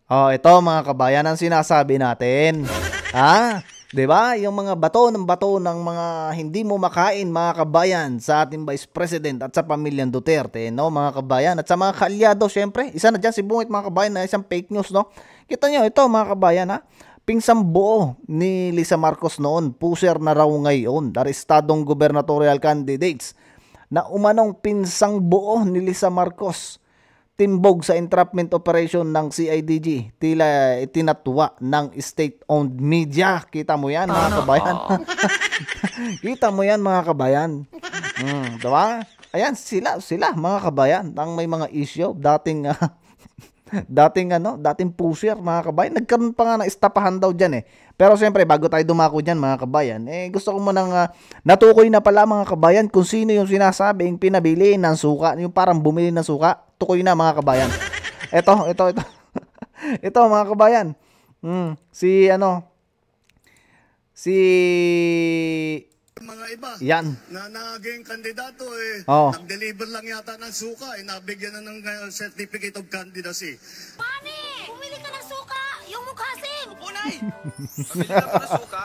Oh, ito mga kabayan ang sinasabi natin. Ha? 'Di ba? Yung mga bato ng mga hindi mo makain mga kabayan sa ating Vice President at sa pamilyang Duterte, no, mga kabayan, at sa mga kaalyado syempre. Isa na diyan si Bungit mga kabayan na isang fake news, no. Kita niyo ito mga kabayan ha. Pinsang buo ni Lisa Marcos noon, puser na raw ngayon, arestadong gubernatorial candidates na umanong pinsang buo ni Lisa Marcos timbog sa entrapment operation ng CIDG, tila itinatwa ng state-owned media. Kita mo yan mga kabayan. Kita mo yan mga kabayan. Diba? Ayan, sila mga kabayan ang may mga issue. Dating pusher mga kabayan. Nagkaroon pa nga ng estapahan daw dyan eh. Pero siyempre, bago tayo dumako dyan mga kabayan, gusto ko munang natukoy na pala mga kabayan kung sino yung sinasabing pinabili ng suka. Yung parang bumili ng suka. Tukoy na mga kabayan. Ito. Ito mga kabayan. Si mga iba yan. na naging kandidato nag-deliver lang yata ng suka nabigyan na ng certificate of candidacy. Mami! Bumili ka ng suka! Yung mukhasim! Punay! Pabili na ako ng suka.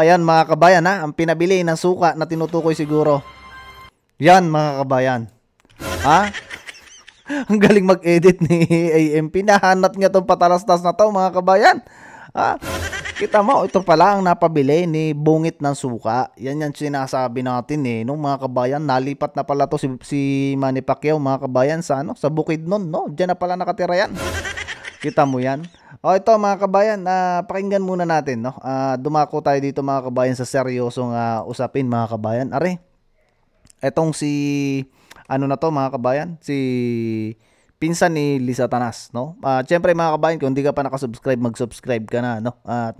Ayan mga kabayan ha. Ang pinabili ng suka na tinutukoy siguro. Yan mga kabayan. Ha? Ang galing mag-edit ni AMP. Nahanap niya tong patalastas na to mga kabayan. Ha? Kita mo, ito pala ang napabili ni Bungit ng suka. Yan sinasabi natin nung mga kabayan, nalipat na pala to si Manny Pacquiao mga kabayan sa Bukidnon, no? Diyan na pala nakatira yan. Kita mo yan. Ito mga kabayan, pakinggan muna natin, no? Dumako tayo dito mga kabayan sa seryosong usapin mga kabayan. Are, etong na to mga kabayan, si pinsan ni Lisa Tanas, no? Siyempre mga kabayan, kung hindi ka pa nakasubscribe, mag-subscribe ka na, no? At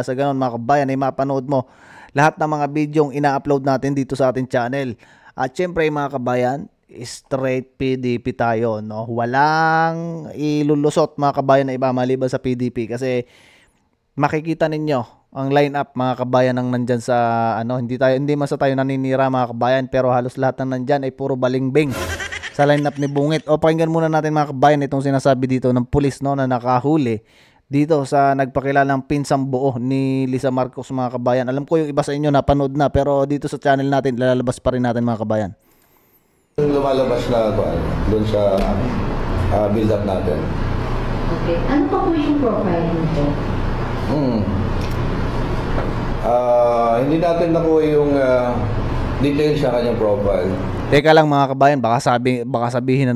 sa ganun mga kabayan ay mapanood mo lahat ng mga videong ina-upload natin dito sa ating channel. At siyempre mga kabayan, straight PDP tayo, no? Walang ilulusot mga kabayan na iba maliban sa PDP kasi makikita ninyo ang line-up mga kabayan ng nandyan sa hindi man sa tayo naninira mga kabayan, pero halos lahat ng nandyan ay puro balingbing sa lineup ni Bungit. Pakinggan muna natin mga kabayan itong sinasabi dito ng pulis, no, na nakahuli dito sa nagpakilalang pinsang buo ni Lisa Marcos mga kabayan. Alam ko yung iba sa inyo napanood na, pero dito sa channel natin lalabas pa rin natin mga kabayan. Lumalabas na doon sa build up natin. Okay. Ano pa po yung profile nito? Hindi natin nakuha yung details sa kanyang profile. Teka lang mga kabayan, baka sabihin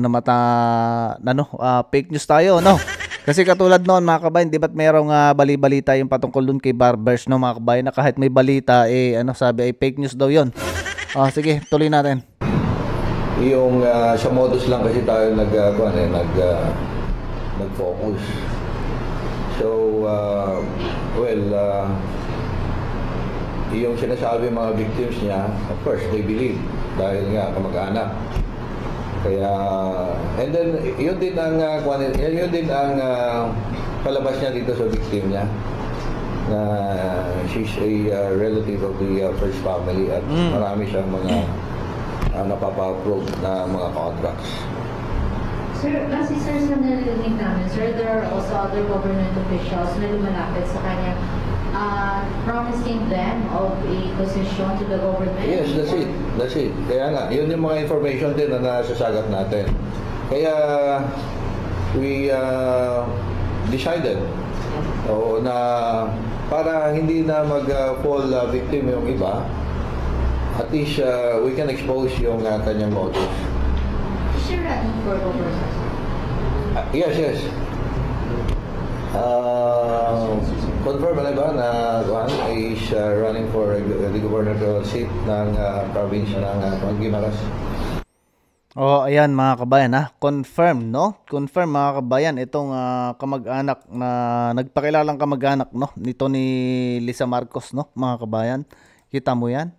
fake news tayo, no? Kasi katulad noon mga kabayan, di ba't merong bali-balita yung patungkol dun kay Barbers, no mga kabayan, na kahit may balita, sabi ay fake news daw yun. Sige, tuloy natin. Yung sa modus lang kasi tayo nag-focus. So, yung sinasabi mga victims niya, of course, they believe dahil nga kamag-anak. Kaya, and then, yun din ang palabas niya dito sa victim niya na she's a relative of the first family at marami siyang mga napapa-approve na mga contracts. Sir, kasi sir, sa narinig namin, sir, there are also other government officials na lumalapit sa kanya promising them of a position to the government. Yes, that's it. Kaya nga, yun yung mga information din na nasasagat natin. Kaya we decided na para hindi na mag-fall victim yung iba, at least we can expose yung kanyang motive. Is she running for government? Yes. Confirm na ba na is running for the gubernatorial seat ng province ng Guimaras. Ayan mga kabayan confirm, no? Confirm mga kabayan itong kamag-anak na nagpakilalang kamag-anak, no, nito ni Lisa Marcos, no, mga kabayan. Kita mo 'yan?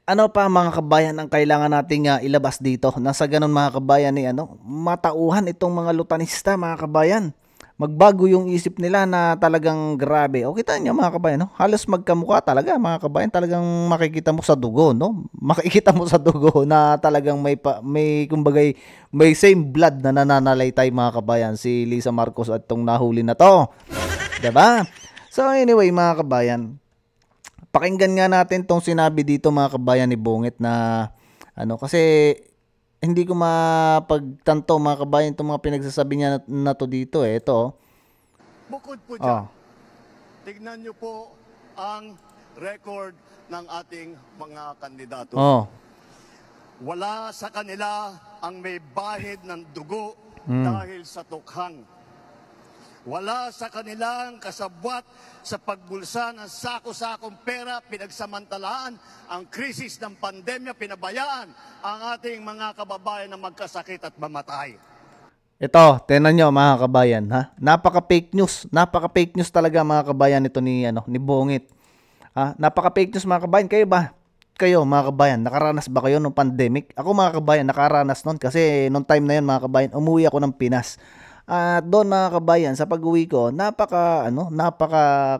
Ano pa mga kabayan ang kailangan nating ilabas dito? Nasa ganun mga kabayan matauhan itong mga lutanista mga kabayan. magbago yung isip nila na talagang grabe. O kita niyo mga kabayan, no? Halos magkamukha talaga mga kabayan. Talagang makikita mo sa dugo, no? Makikita mo sa dugo na talagang may kumbagay may same blood na nananalaytay mga kabayan, si Lisa Marcos at tong nahuli na to. 'Di ba? So anyway mga kabayan, pakinggan nga natin tong sinabi dito mga kabayan ni Bungit na kasi hindi ko mapagtanto mga kabayan itong mga pinagsasabi niya na to dito ito. Bukod po dyan, tignan niyo po ang record ng ating mga kandidato. Wala sa kanila ang may bahid ng dugo dahil sa tukhang. Wala sa kanilang kasabwat sa pagbulsa ng sako-sakong pera, pinagsamantalaan ang krisis ng pandemya, pinabayaan ang ating mga kababayan na magkasakit at mamatay. Ito, tenan nyo mga kabayan, ha? Napaka-fake news talaga mga kabayan ito ni Bungit. Napaka-fake news mga kabayan. Kayo mga kabayan, nakaranas ba kayo nung pandemic? Ako mga kabayan, nakaranas nun kasi nung time na yun mga kabayan, umuwi ako ng Pinas. At doon mga kabayan, sa pag-uwi ko,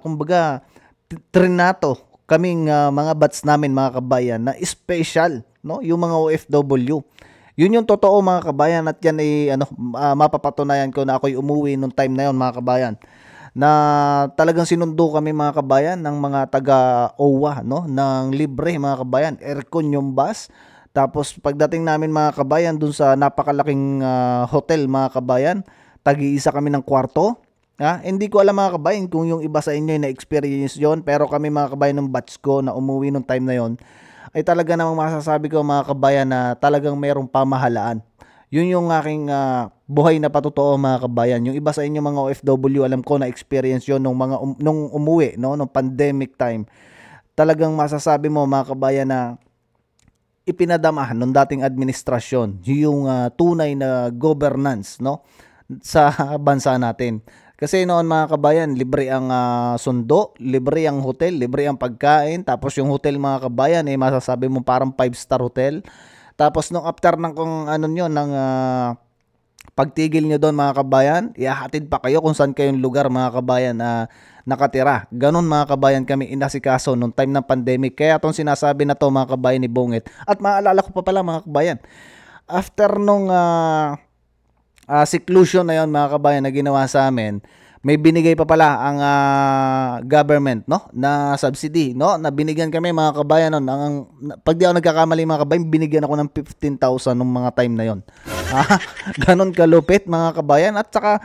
kumbaga, trinato kaming mga bats namin mga kabayan na special, no? Yung mga OFW. Yun yung totoo mga kabayan at yan ay mapapatunayan ko na ako'y umuwi nung time na yon mga kabayan. Na talagang sinundo kami mga kabayan ng mga taga-OWA, no? Ng libre mga kabayan, aircon yung bus. Tapos pagdating namin mga kabayan dun sa napakalaking hotel mga kabayan, tagi-isa kami ng kwarto. Hindi ko alam mga kabayan kung yung iba sa inyo ay na-experience yon, pero kami mga kabayan ng batch ko na umuwi nung time na yon, ay talaga namang masasabi ko mga kabayan na talagang mayroong pamahalaan. Yun yung aking buhay na patotoo mga kabayan. Yung iba sa inyo mga OFW, alam ko na experience yon nung umuwi, no, nung pandemic time. Talagang masasabi mo mga kabayan na ipinadama nung dating administrasyon yung tunay na governance, no, sa bansa natin. Kasi noon mga kabayan, libre ang sundo, libre ang hotel, libre ang pagkain, tapos yung hotel mga kabayan masasabi mo parang 5-star hotel. Tapos nung after ng pagtigil nyo doon mga kabayan, ihahatid pa kayo kung saan kayong lugar mga kabayan nakatira. Ganon mga kabayan kami inasikaso nung time ng pandemic. Kaya itong sinasabi na to mga kabayan ni Bungit. At maalala ko pa pala mga kabayan, after nung seclusion na yon mga kabayan na ginawa sa amin, may binigay pa pala ang government, no, na subsidy, no, na binigyan kami mga kabayan noon. Pag di ako nagkakamali mga kabayan, binigyan ako ng 15,000 nung mga time na yon. Ganon kalupit mga kabayan. At saka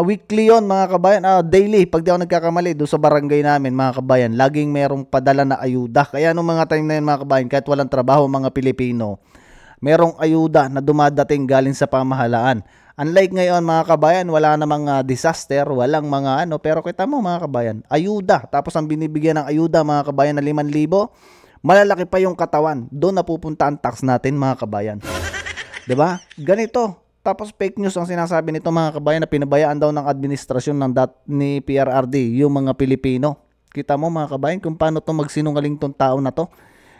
weekly yon mga kabayan, daily, pag di ako nagkakamali, doon sa barangay namin mga kabayan, laging merong padala na ayuda. Kaya nung mga time na yun mga kabayan, kahit walang trabaho mga Pilipino, merong ayuda na dumadating galing sa pamahalaan. Unlike ngayon mga kabayan, wala namang disaster, walang mga pero kita mo mga kabayan, ayuda. Tapos ang binibigyan ng ayuda mga kabayan na 5,000, malalaki pa yung katawan. Doon napupunta ang tax natin mga kabayan. 'Di ba? Ganito. Tapos fake news ang sinasabi nito mga kabayan na pinabayaan daw ng administrasyon ni PRRD yung mga Pilipino. Kita mo mga kabayan kung paano to magsinungaling tong tao na to.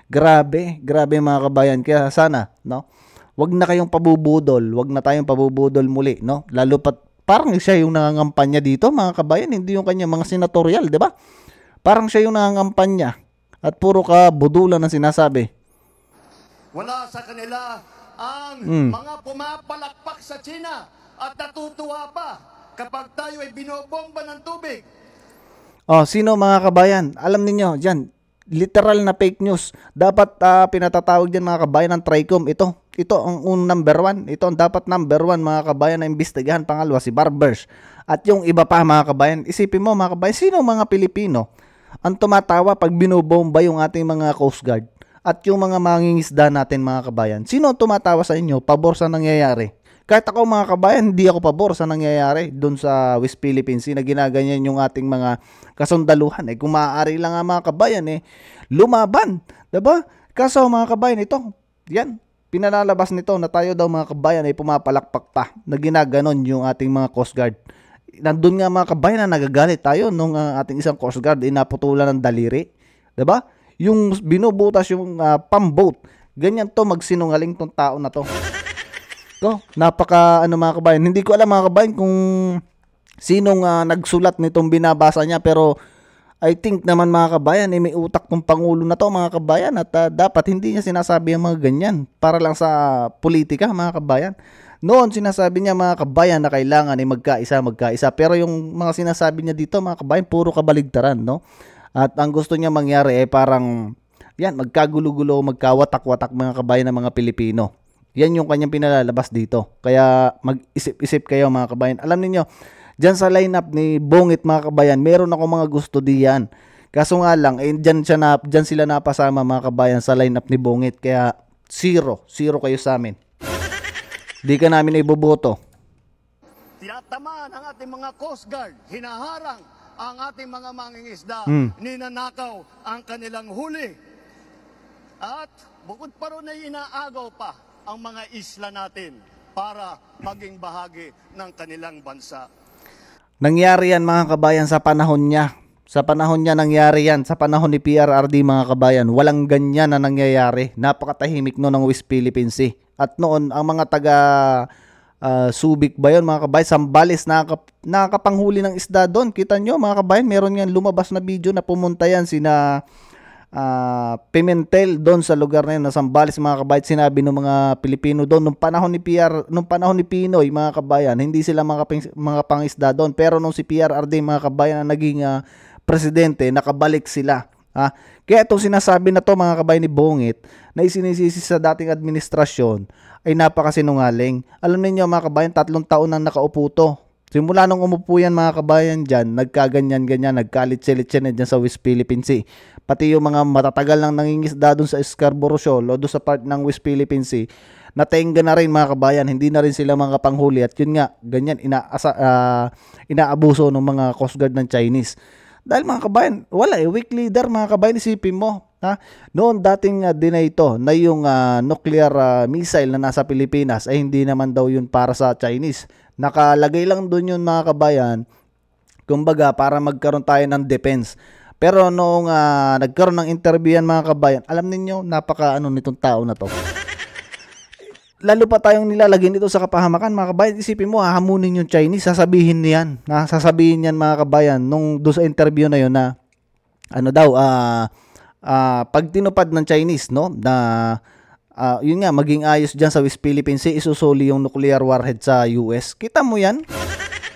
Grabe mga kabayan. Kaya sana, no, wag na kayong pabubudol, wag na tayong pabubudol muli, no? Lalo pat parang siya yung nangangampanya dito, mga kabayan, hindi yung kanya mga senatorial, 'di ba? Parang siya yung nangangampanya at puro ka budulan ang sinasabi. Wala sa kanila ang mga pumapalakpak sa China at natutuwa pa kapag tayo ay binobomba ng tubig. Sino mga kabayan? Alam niyo, diyan literal na fake news. Dapat pinatatawag dyan mga kabayan ng TRICOM. Ito ang number 1. Ito ang dapat number 1 mga kabayan na imbestigahan. Pangalawa si Barbers. At yung iba pa mga kabayan, isipin mo mga kabayan, sino mga Pilipino ang tumatawa pag binobomba yung ating mga Coast Guard at yung mga mangingisda natin mga kabayan? Sino ang tumatawa sa inyo? Pabor sa nangyayari? Kahit ako mga kabayan, hindi ako pabor sa nangyayari doon sa West Philippines na ginaganyan yung ating mga kasundaluhan. Kung maaari lang nga mga kabayan, lumaban. Diba? Kaso mga kabayan, yan, pinalalabas nito na tayo daw mga kabayan ay pumapalakpak pa na ginaganon yung ating mga Coast Guard. Nandun nga mga kabayan na nagagalit tayo nung ating isang Coast Guard ay naputulan ng daliri. Diba? Yung binubutas yung pamboat. Ganyan to magsinungaling tong tao na to. Napaka mga kabayan. Hindi ko alam mga kabayan kung sinong nagsulat nitong binabasa niya, pero I think naman mga kabayan, may utak tong Pangulo na to mga kabayan, at dapat hindi niya sinasabi ang mga ganyan para lang sa politika mga kabayan. Noon sinasabi niya mga kabayan na kailangan ay magkaisa, pero yung mga sinasabi niya dito mga kabayan, puro kabaligtaran, no? At ang gusto niya mangyari ay parang yan, magkagulo-gulo, magkawatak-watak mga kabayan ng mga Pilipino. Yan yung kanyang pinalalabas dito. Kaya mag-isip-isip kayo mga kabayan. Alam niyo, diyan sa lineup ni Bongit mga kabayan, meron ako mga gusto diyan. Kaso nga lang, diyan sila napasama mga kabayan sa lineup ni Bongit. Kaya zero kayo sa amin. Di ka namin iboboto. Tinatamaan ang ating mga Coast Guard, hinaharang ang ating mga mangingisda, ninanakaw ang kanilang huli. At bukod pa ron ay inaagaw pa ang mga isla natin para maging bahagi ng kanilang bansa. Nangyari yan mga kabayan sa panahon niya. Sa panahon niya nangyari yan. Sa panahon ni PRRD mga kabayan, walang ganyan na nangyayari. Napakatahimik noon ng West Philippine Sea. At noon, ang mga taga Subic ba yun mga kabayan, Sambales, nakakapanghuli ng isda doon. Kita nyo mga kabayan, meron yan lumabas na video na pumunta yan sina Pimentel doon sa lugar na yun, na Sambales mga kabayan. Sinabi ng mga Pilipino doon, nung panahon ni Pinoy mga kabayan, hindi sila mga pangisda doon. Pero nung si PRRD mga kabayan na naging presidente, nakabalik sila. Kaya itong sinasabi na to mga kabayan ni Bongit na isinisisi sa dating administrasyon ay napakasinungaling. Alam niyo mga kabayan, 3 taon nang nakaupo to. Simula nung umupo yan mga kabayan dyan, nagkaganyan-ganyan, nagkalit-silit-silit dyan sa West Philippine Sea. Pati yung mga matatagal nang nangingisda doon sa Scarborough Shoal o doon sa part ng West Philippine Sea, natenga na rin mga kabayan, hindi na rin sila mga panghuli. At yun nga, ganyan, inaabuso ng mga Coast Guard ng Chinese. Dahil mga kabayan, wala weak leader mga kabayan, isipin mo. Noon dating dinay ito na yung nuclear missile na nasa Pilipinas ay hindi naman daw yun para sa Chinese. Nakalagay lang doon yun mga kabayan, kumbaga para magkaroon tayo ng defense. Pero noong nagkaroon ng interview yan mga kabayan, alam niyo napaka nitong tao na to. Lalo pa tayong nilalagyan dito sa kapahamakan mga kabayan. Isipin mo, hahamunin yung Chinese, sasabihin niyan. Sasabihin niyan mga kabayan nung doon sa interview na yun na pag tinupad ng Chinese, no, na yun nga, maging ayos dyan sa West Philippine Sea, isusuli yung nuclear warhead sa US. Kita mo yan?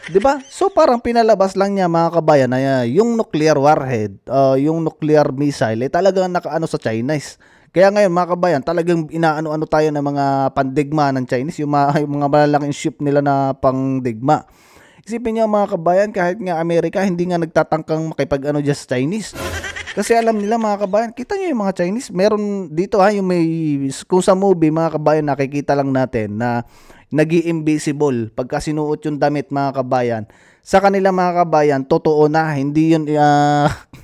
'Di ba? So parang pinalabas lang niya mga kabayan na yung nuclear warhead, yung nuclear missile, talagang nakaano sa Chinese. Kaya ngayon mga kabayan, talagang inaano-ano tayo ng mga pandigma ng Chinese, yung mga malalaking ship nila na pangdigma. Isipin niyo mga kabayan, kahit nga Amerika, hindi nga nagtatangkang makipag-ano dyan sa Chinese. Kasi alam nila mga kabayan, kita niyo yung mga Chinese, meron dito yung may, kung sa movie mga kabayan, nakikita lang natin na nag-i-invisible pagka sinuot yung damit mga kabayan. Sa kanila mga kabayan, totoo na, hindi yun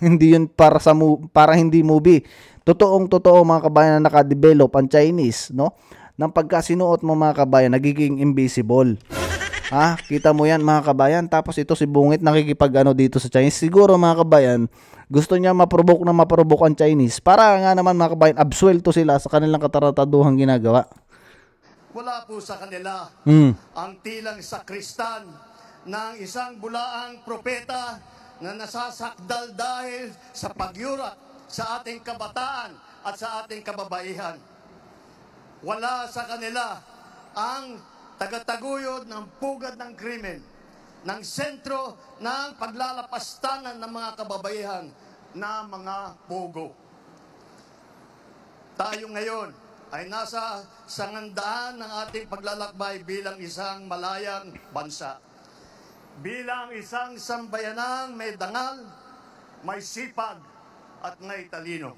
hindi yun para hindi movie. Totoo mga kabayan na naka-develop ang Chinese, no? Nang pagka sinuot mo mga kabayan, nagiging invisible. Kita mo yan mga kabayan. Tapos ito si Bongit nakikipag-ano dito sa Chinese. Siguro mga kabayan, gusto niya maprovoke ang Chinese para nga naman mga kabayan, absuelto sila sa kanilang katarataduhang ginagawa. Wala po sa kanila ang tilang sakristan ng isang bulaang propeta na nasasakdal dahil sa pagyurak sa ating kabataan at sa ating kababaihan. Wala sa kanila ang tagataguyod ng pugad ng krimen, ng sentro ng paglalapastanan ng mga kababaihan na mga pugo. Tayo ngayon ay nasa sangandaan ng ating paglalakbay bilang isang malayang bansa. Bilang isang sambayanang may dangal, may sipag, at may talino.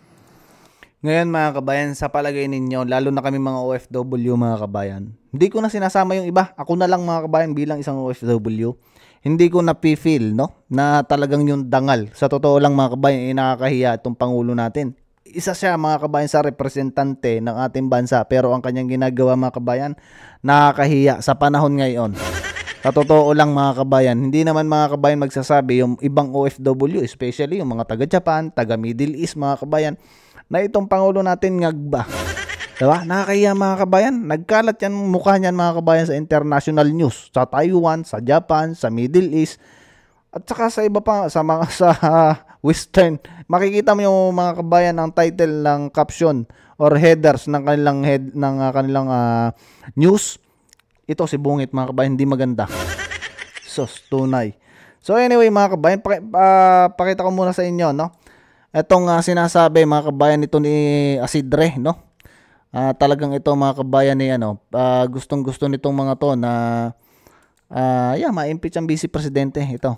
Ngayon mga kabayan, sa palagay ninyo, lalo na kami mga OFW mga kabayan, hindi ko na sinasama yung iba. Ako na lang mga kabayan bilang isang OFW. Hindi ko na-feel, no, na talagang yung dangal. Sa totoo lang mga kabayan, nakakahiya itong Pangulo natin. Isa siya mga kabayan sa representante ng ating bansa, pero ang kanyang ginagawa mga kabayan, nakakahiya sa panahon ngayon. Sa totoo lang mga kabayan, hindi naman mga kabayan magsasabi yung ibang OFW, especially yung mga taga Japan, taga Middle East mga kabayan, na itong Pangulo natin ngagba. Diba? Nakakahiya mga kabayan. Nagkalat yan mukha niyan mga kabayan sa international news. Sa Taiwan, sa Japan, sa Middle East. At saka sa iba pa, sa mga sa Western. Makikita mo yung mga kabayan ng title ng caption or headers ng kanilang news. Ito si Bungit mga kabayan, hindi maganda. Sos, tunay. So anyway mga kabayan, pakita ko muna sa inyo, no? Etong sinasabi mga kabayan nito ni Asidre, no? Talagang ito mga kabayan ni gustong-gusto nitong mga to na ma-impeach ang vice presidente ito.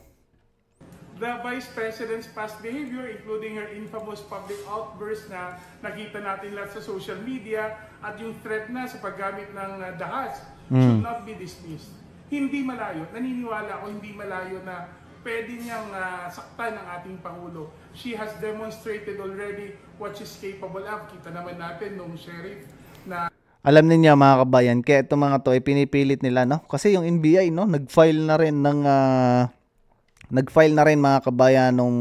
The Vice President's past behavior, including her infamous public outburst na nakita natin lahat sa social media at yung threat na sa paggamit ng dahas should not be dismissed. Hindi malayo, naniniwala ako hindi malayo na pwede niyang saktan ng ating Pangulo. She has demonstrated already what she's capable of. Kita naman natin nung sheriff na... Alam niyo mga kabayan, kaya itong mga to ay pinipilit nila, no? Kasi yung NBI, no, nag-file na rin mga kabayan nung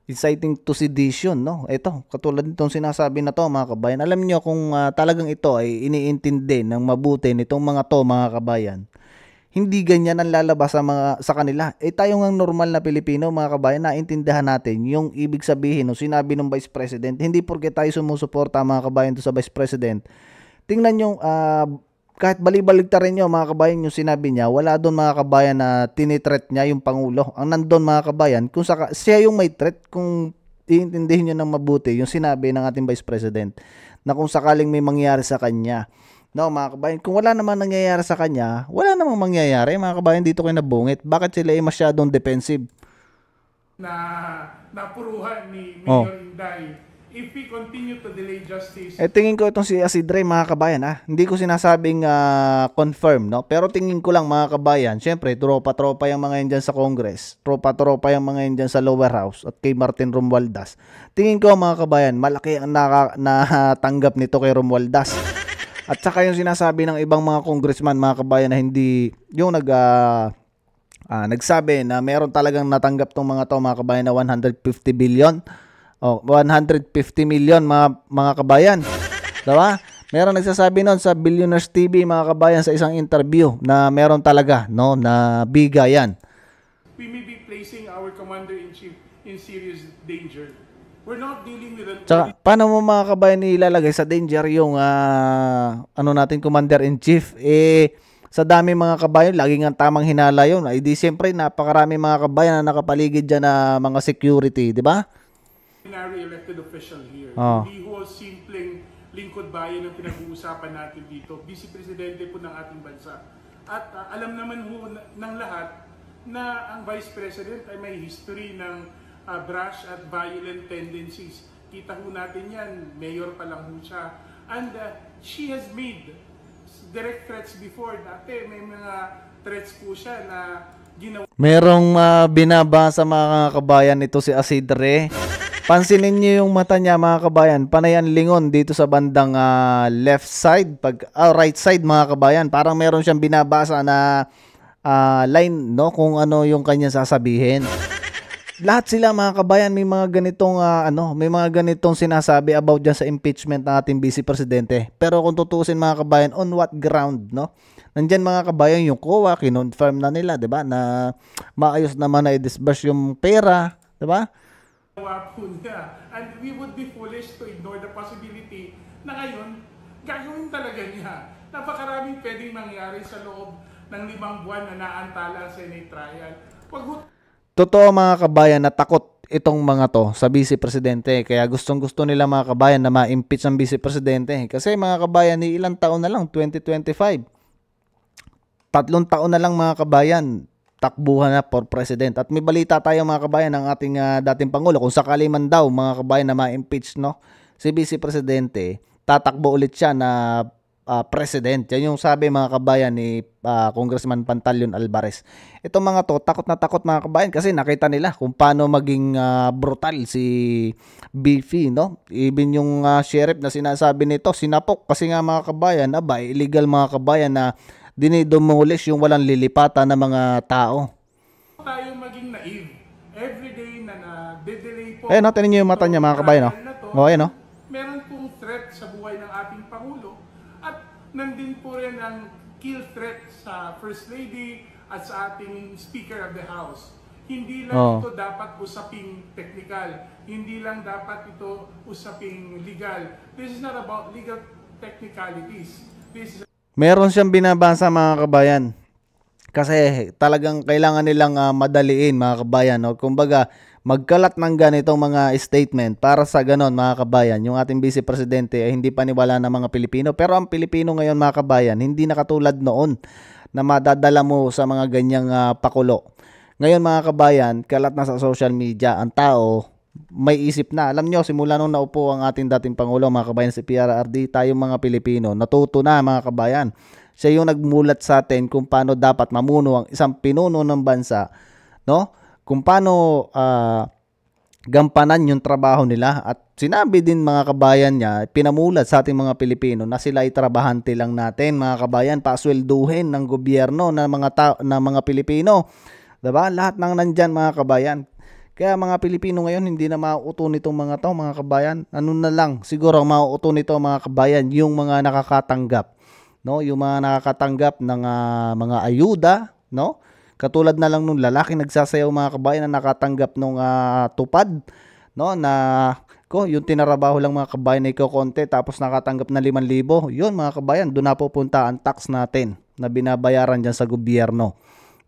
inciting to sedition, no? Ito, katulad nitong sinasabi na to mga kabayan. Alam niyo kung talagang ito ay iniintindi ng mabuti nitong mga to mga kabayan. Hindi ganyan ang lalabas sa kanila. Tayo ngang normal na Pilipino, mga kabayan, naintindihan natin yung ibig sabihin no, sinabi ng Vice President. Hindi porke tayo sumusuporta mga kabayan to sa Vice President. Tingnan nyo, kahit balibaligtarin nyo mga kabayan yung sinabi niya, wala doon mga kabayan na tinitreat niya yung Pangulo. Ang nandun mga kabayan, kung siya yung may threat, kung iintindihin nyo ng mabuti yung sinabi ng ating Vice President na kung sakaling may mangyari sa kanya. No, mga kabayan, kung wala namang nangyayari sa kanya, wala namang mangyayari, mga kabayan, dito kayo nabungit. Bakit sila ay masyadong defensive? Na napuruhan ni Mayor Inday. If we continue to delay justice... Tingin ko itong si Asidre, mga kabayan, hindi ko sinasabing confirm, no? Pero tingin ko lang, mga kabayan, syempre, tropa-tropa yung mga yan dyan sa Congress, tropa-tropa yung mga yan dyan sa lower house, at kay Martin Romualdez. Tingin ko, mga kabayan, malaki ang natanggap nito kay Romualdez. At saka yung sinasabi ng ibang mga congressman, mga kabayan, na hindi, yung nagsabi na meron talagang natanggap tong mga to, mga kabayan, na 150 billion. 150 million, mga kabayan. Diba? Meron nagsasabi nun sa Billionaires TV, mga kabayan, sa isang interview, na meron talaga, no, na bigayan. We may be placing our Commander-in-Chief in serious danger. We're not dealing with Tsaka, paano mo mga kabayan ilalagay sa danger yung natin Commander-in-Chief? Sa dami mga kabayan, laging ang tamang hinala yun. Di siyempre, napakarami mga kabayan na nakapaligid dyan na mga security, di ba? Ordinary elected official here. Hindi ho simpleng lingkod bayan ang pinag-uusapan natin dito. Vice Presidente po ng ating bansa. At alam naman ho ng lahat na ang Vice President ay may history ng brash at violent tendencies. Kita ho natin yan, mayor pa lang ho siya. And she has made direct threats before. Dati may mga threats po siya na ginawa. Merong binabasa mga kabayan ito si Asidre. Pansinin niyo yung mata niya mga kabayan. Panayan lingon dito sa bandang left side, right side mga kabayan. Parang meron siyang binabasa na line, no, kung ano yung kanya sasabihin. Lahat sila mga kabayan may mga ganitong may mga ganitong sinasabi about dyan sa impeachment ng ating Vice Presidente. Pero kung tutusin mga kabayan, on what ground, no? Nandyan mga kabayan yung COA, kinonfirm na nila, 'di ba? Na maayos naman na i-disburse yung pera, 'di ba? And we would be foolish to ignore the possibility na ngayon gagawin talaga niya. Napakaraming pwedeng mangyari sa loob ng 5 buwan na naantala ang Senate trial. Totoo mga kabayan na takot itong mga to sa Vice Presidente. Kaya gustong-gusto nila mga kabayan na ma-impeach ang Vice Presidente. Kasi mga kabayan, ilang taon na lang, 2025. 3 taon na lang mga kabayan, takbuhan na for President. At may balita tayo mga kabayan ng ating dating Pangulo. Kung sakali man daw mga kabayan na ma-impeach, no, si Vice Presidente, tatakbo ulit siya na President. Yan yung sabi mga kabayan ni Congressman Pantaleon Alvarez. Itong mga to, takot na takot mga kabayan kasi nakita nila kung paano maging brutal si Beefy, no? Even yung sheriff na sinasabi nito, sinapok kasi nga mga kabayan, illegal mga kabayan na dinidemolish yung walang lilipatan na mga tao. Tayo maging naive. Everyday na na-delay po. Natin niyo yung mata niya mga kabayan, no? Okay, no? Meron pong threat sa buhay ng ating Pangulo. kill threat sa First Lady at sa ating Speaker of the House. Hindi lang ito dapat usaping technical. Hindi lang dapat ito usaping legal. This is not about legal technicalities. This is Meron siyang binabasa mga kabayan. Kasi talagang kailangan nilang madaliin mga kabayan. No? Kumbaga, magkalat ng ganitong mga statement para sa ganon mga kabayan. Yung ating Vice Presidente ay hindi paniwala ng mga Pilipino. Pero ang Pilipino ngayon mga kabayan, hindi na katulad noon na madadala mo sa mga ganyang pakulo. Ngayon mga kabayan, kalat na sa social media. Ang tao may isip na. Alam nyo, simula nung naupo ang ating dating Pangulo mga kabayan si PRRD, tayong mga Pilipino, natuto na mga kabayan. Siya yung nagmulat sa atin kung paano dapat mamuno ang isang pinuno ng bansa, no? Kung paano gampanan yung trabaho nila. At sinabi din mga kabayan niya, pinamulat sa ating mga Pilipino na sila ay trabahante lang natin mga kabayan, paswelduhin ng gobyerno ng mga Pilipino. Diba? Lahat ng nandyan mga kabayan. Kaya mga Pilipino ngayon hindi na mauuto nitong mga tao mga kabayan. Ano na lang, siguro ang mauuto nito mga kabayan yung mga nakakatanggap, no? Yung mga nakakatanggap ng mga ayuda, no? Katulad na lang nung lalaki nagsasayaw mga kabayan na nakatanggap nung tupad, no? Na yung tinarabaho lang mga kabayan na ikaw konti tapos nakatanggap na 5,000. Yun mga kabayan, doon na pupunta ang tax natin na binabayaran dyan sa gobyerno.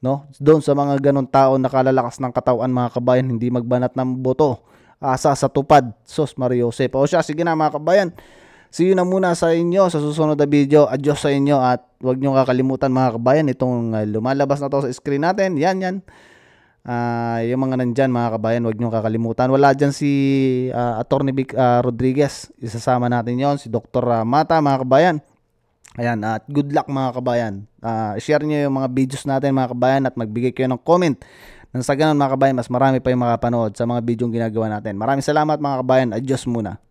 No? Doon sa mga ganong tao nakalalakas ng katawan mga kabayan, hindi magbanat ng boto, asa sa tupad. Sus Mario Jose. O siya, sige na mga kabayan. See you na muna sa inyo sa susunod na video. Adios sa inyo at huwag nyo kakalimutan mga kabayan itong lumalabas na to sa screen natin. Yan. Yung mga nandyan mga kabayan, huwag nyo kakalimutan. Wala dyan si Attorney Vic Rodriguez. Isasama natin yon, si Dr. Mata mga kabayan. Ayan, at good luck mga kabayan. Share nyo yung mga videos natin mga kabayan at magbigay kayo ng comment. Nang sa ganun mga kabayan, mas marami pa yung makapanood sa mga video ginagawa natin. Maraming salamat mga kabayan. Adios muna.